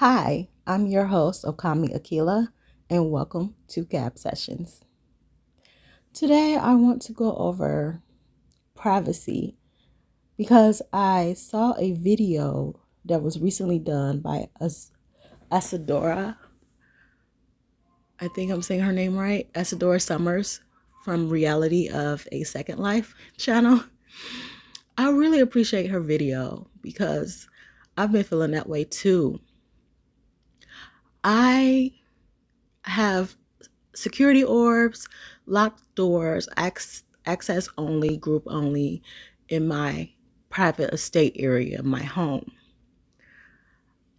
Hi, I'm your host, Okami Akila, and welcome to Gab Sessions. Today, I want to go over privacy because I saw a video that was recently done by Asadora. I think I'm saying her name right, Asadora Summers from Reality of a Second Life channel. I really appreciate her video because I've been feeling that way too. I have security orbs, locked doors, access only, group only in my private estate area, my home.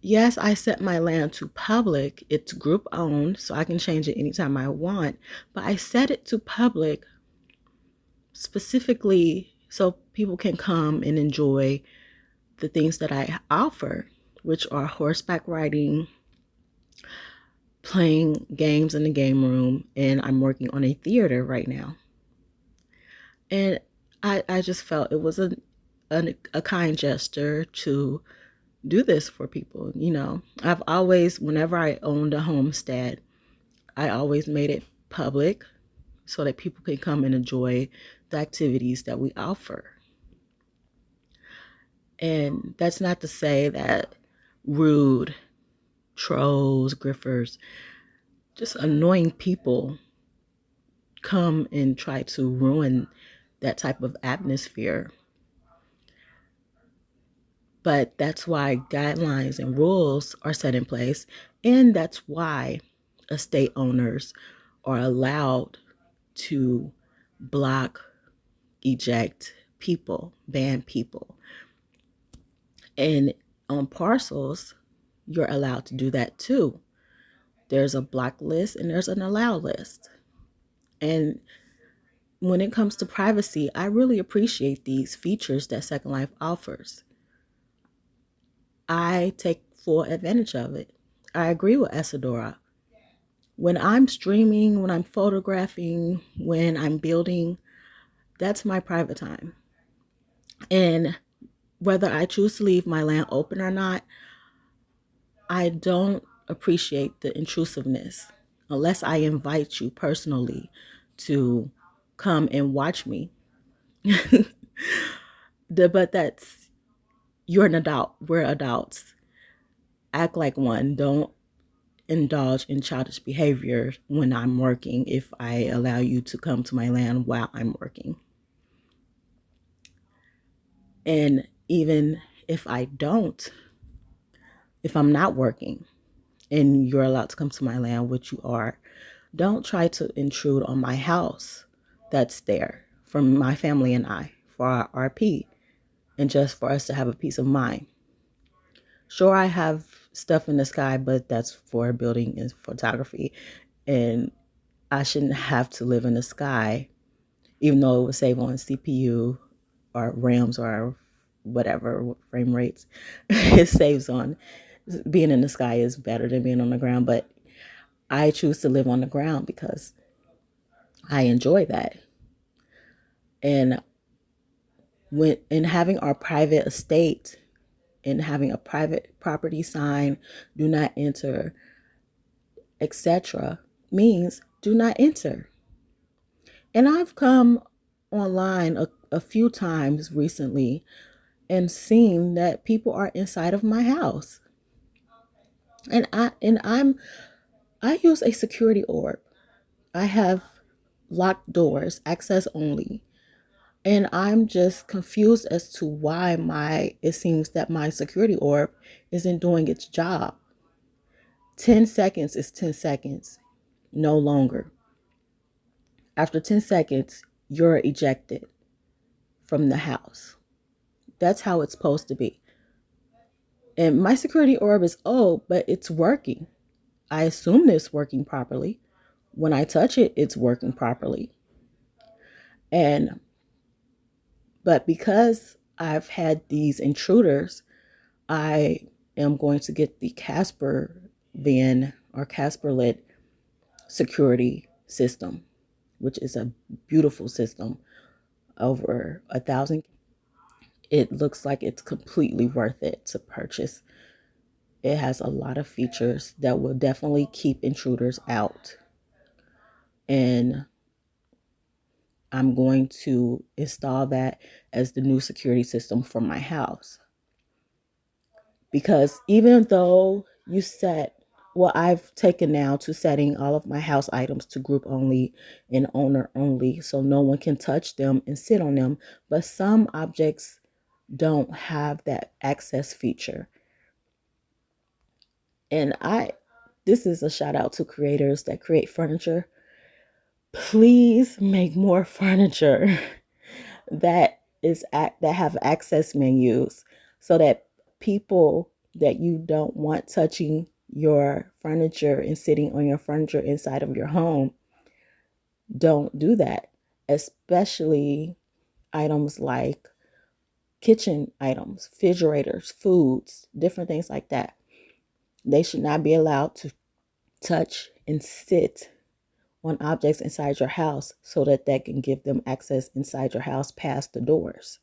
Yes, I set my land to public. It's group owned, so I can change it anytime I want. But I set it to public specifically so people can come and enjoy the things that I offer, which are horseback riding, playing games in the game room, and I'm working on a theater right now. And I just felt it was a kind gesture to do this for people. I've always, whenever I owned a homestead, I always made it public so that people can come and enjoy the activities that we offer. And that's not to say that rude trolls, griffers, just annoying people come and try to ruin that type of atmosphere. But that's why guidelines and rules are set in place. And that's why estate owners are allowed to block, eject people, ban people. And on parcels, you're allowed to do that too. There's a block list and there's an allow list. And when it comes to privacy, I really appreciate these features that Second Life offers. I take full advantage of it. I agree with Esadora. When I'm streaming, when I'm photographing, when I'm building, that's my private time. And whether I choose to leave my land open or not, I don't appreciate the intrusiveness unless I invite you personally to come and watch me. But you're an adult. We're adults. Act like one. Don't indulge in childish behavior when I'm working if I allow you to come to my land while I'm working. And even if I don't, if I'm not working and you're allowed to come to my land, which you are, don't try to intrude on my house that's there for my family and I, for our RP, and just for us to have a peace of mind. Sure, I have stuff in the sky, but that's for building and photography. And I shouldn't have to live in the sky, even though it would save on CPU or RAMs or whatever frame rates. It saves on being in the sky is better than being on the ground. But I choose to live on the ground because I enjoy that. And when in having our private estate and having a private property sign, do not enter, etc., means do not enter. And I've come online a few times recently and seen that people are inside of my house. And I use a security orb. I have locked doors, access only. And I'm just confused as to why it seems that my security orb isn't doing its job. 10 seconds is 10 seconds, no longer. After 10 seconds, you're ejected from the house. That's how it's supposed to be. And my security orb is old, but it's working. I assume it's working properly. When I touch it, it's working properly. But because I've had these intruders, I am going to get the Casper VN or CasperLife security system, which is a beautiful system, over 1,000. It looks like it's completely worth it to purchase. It has a lot of features that will definitely keep intruders out. And I'm going to install that as the new security system for my house. Because even though you set, well, I've taken now to setting all of my house items to group only and owner only, so no one can touch them and sit on them. But some objects don't have that access feature. And this is a shout out to creators that create furniture. Please make more furniture that have access menus, so that people that you don't want touching your furniture and sitting on your furniture inside of your home don't do that. Especially items like kitchen items, refrigerators, foods, different things like that. They should not be allowed to touch and sit on objects inside your house, so that can give them access inside your house past the doors.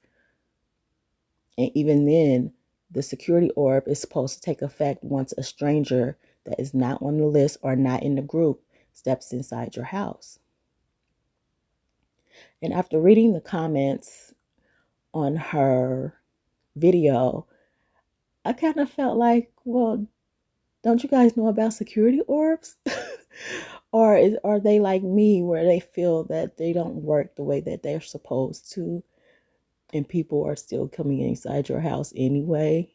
And even then, the security orb is supposed to take effect once a stranger that is not on the list or not in the group steps inside your house. And after reading the comments on her video, I kind of felt like, well, don't you guys know about security orbs? Or are they like me, where they feel that they don't work the way that they're supposed to, and people are still coming inside your house anyway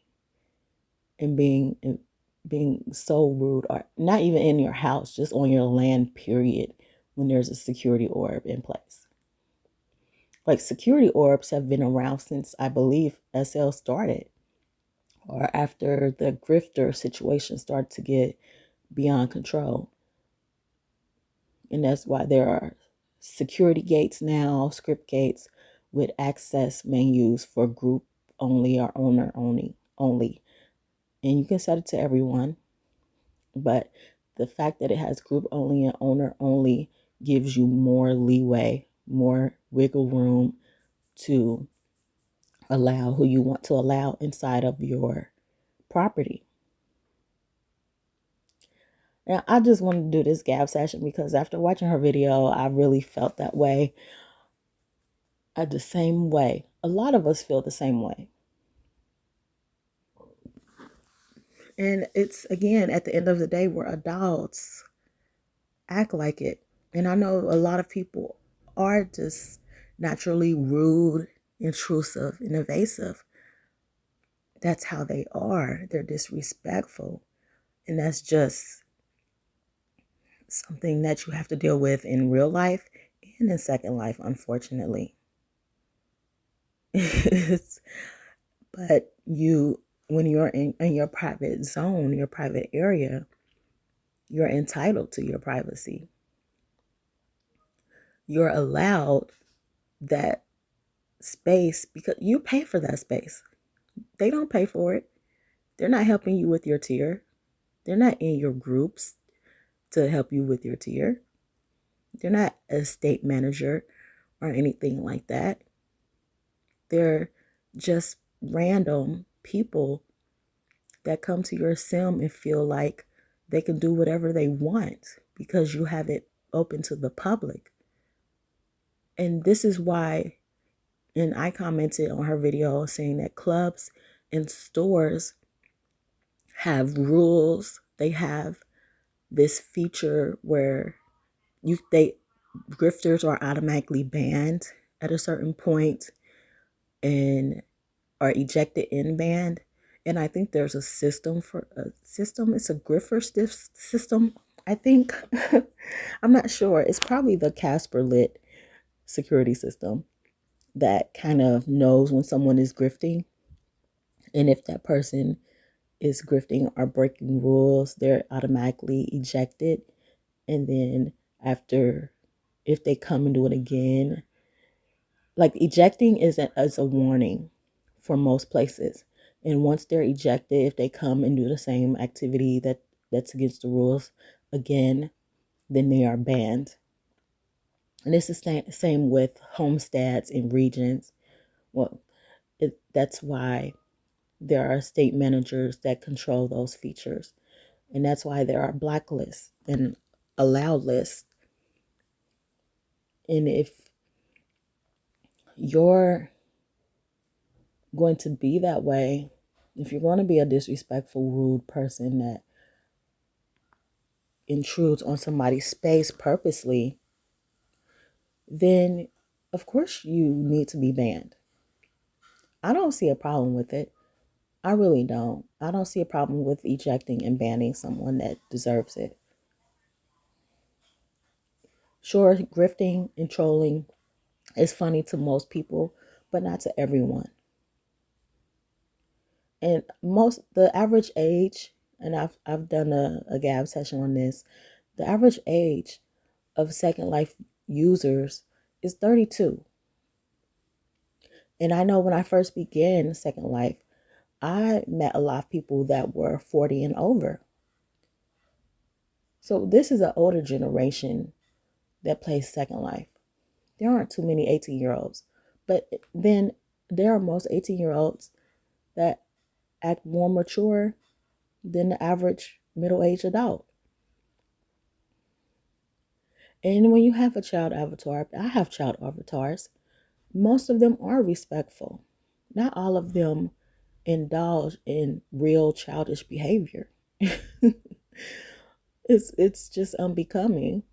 and being so rude, or not even in your house, just on your land, period, when there's a security orb in place? Like, security orbs have been around since, I believe, SL started, or after the grifter situation started to get beyond control. And that's why there are security gates now, script gates with access menus for group only or owner only. And you can set it to everyone. But the fact that it has group only and owner only gives you more leeway, more wiggle room to allow who you want to allow inside of your property. Now, I just wanted to do this gab session because after watching her video, I really felt that way. The same way. A lot of us feel the same way. And it's, again, at the end of the day, we're adults. Act like it. And I know a lot of people are just naturally rude, intrusive, and evasive. That's how they are. They're disrespectful. And that's just something that you have to deal with in real life and in Second Life, unfortunately. But when you're in your private zone, your private area, you're entitled to your privacy. You're allowed that space because you pay for that space. They don't pay for it. They're not helping you with your tier. They're not in your groups to help you with your tier. They're not a estate manager or anything like that. They're just random people that come to your sim and feel like they can do whatever they want because you have it open to the public. And this is why, and I commented on her video saying that clubs and stores have rules. They have this feature where grifters are automatically banned at a certain point and are ejected in band. And I think there's a system. It's a griffer system, I think. I'm not sure. It's probably the CasperLife security system that kind of knows when someone is grifting. And if that person is grifting or breaking rules, they're automatically ejected. And then if they come and do it again, like, ejecting is a warning for most places. And once they're ejected, if they come and do the same activity that's against the rules again, then they are banned. And it's the same with homesteads and regions. Well, that's why there are estate managers that control those features. And that's why there are blacklists and allowed lists. And if you're going to be that way, if you're going to be a disrespectful, rude person that intrudes on somebody's space purposely, then of course you need to be banned. I don't see a problem with it. I really don't. I don't see a problem with ejecting and banning someone that deserves it. Sure, grifting and trolling is funny to most people, but not to everyone. And the average age, and I've done a gab session on this, the average age of Second Life users is 32. And I know when I first began Second Life, I met a lot of people that were 40 and over. So this is an older generation that plays Second Life. There aren't too many 18-year-olds. But then there are most 18-year-olds that act more mature than the average middle-aged adult. And when you have a child avatar, I have child avatars, most of them are respectful. Not all of them indulge in real childish behavior. It's just unbecoming.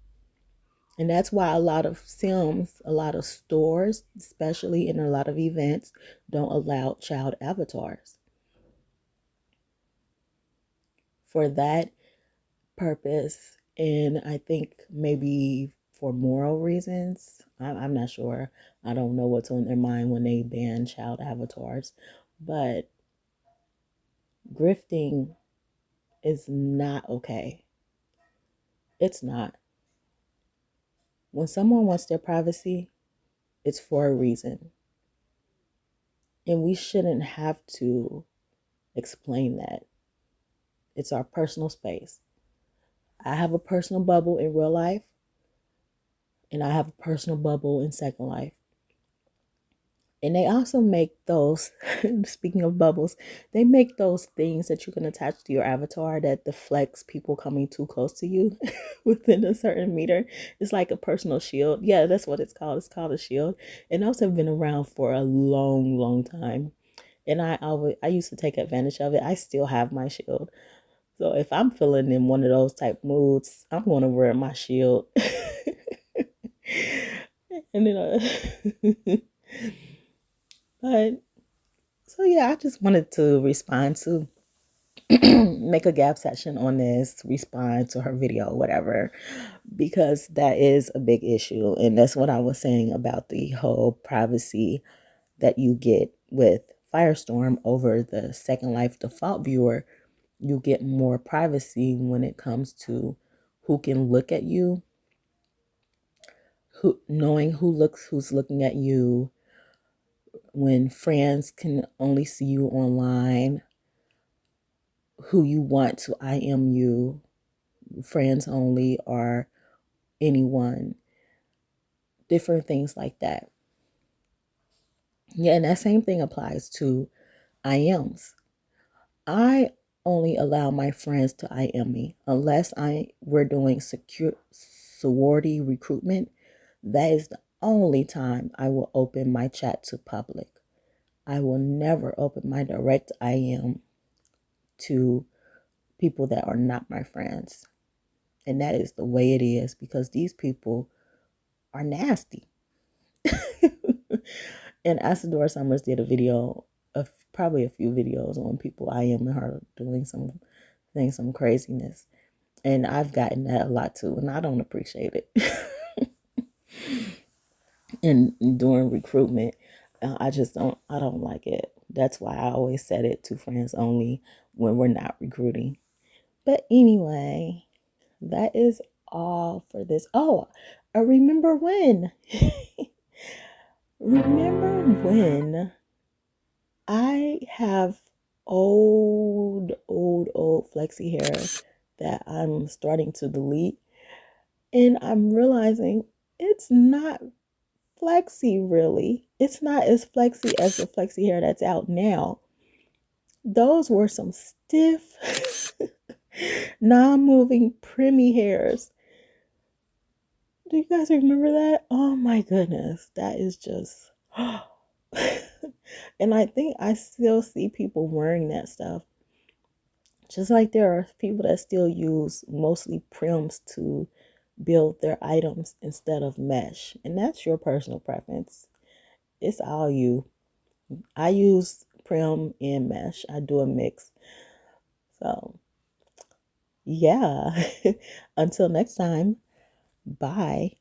And that's why a lot of Sims, a lot of stores, especially in a lot of events, don't allow child avatars. For that purpose, and I think maybe for moral reasons, I'm not sure. I don't know what's on their mind when they ban child avatars, but grifting is not okay. It's not. When someone wants their privacy, it's for a reason. And we shouldn't have to explain that. It's our personal space. I have a personal bubble in real life, and I have a personal bubble in Second Life. And they also make those, speaking of bubbles, they make those things that you can attach to your avatar that deflects people coming too close to you within a certain meter. It's like a personal shield. Yeah, that's what it's called. It's called a shield. And those have been around for a long, long time. And I used to take advantage of it. I still have my shield. So if I'm feeling in one of those type moods, I'm going to wear my shield. And then, but so yeah, I just wanted to respond to make a gap session on this, respond to her video, whatever, because that is a big issue. And that's what I was saying about the whole privacy that you get with Firestorm over the Second Life default viewer. You get more privacy when it comes to who can look at you, knowing who's looking at you, when friends can only see you online, who you want to IM you, friends only, or anyone, different things like that. Yeah, and that same thing applies to IMs. I only allow my friends to IM me unless we're doing sorority recruitment. That is the only time I will open my chat to public. I will never open my direct IM to people that are not my friends. And that is the way it is, because these people are nasty. And Asadora Summers did a video of probably a few videos on people IMing her doing some craziness. And I've gotten that a lot too, and I don't appreciate it. And doing recruitment, I don't like it. That's why I always set it to friends only when we're not recruiting. But anyway, that is all for this. Oh, I remember when? Remember when I have old flexi hair that I'm starting to delete, and I'm realizing it's not flexi really. It's not as flexi as the flexi hair that's out now. Those were some stiff, non-moving preemie hairs. Do you guys remember that? Oh my goodness. That is just and I think I still see people wearing that stuff. Just like there are people that still use mostly prims to build their items instead of mesh. And that's your personal preference. It's all you. I use prim and mesh. I do a mix. So, yeah. Until next time, bye.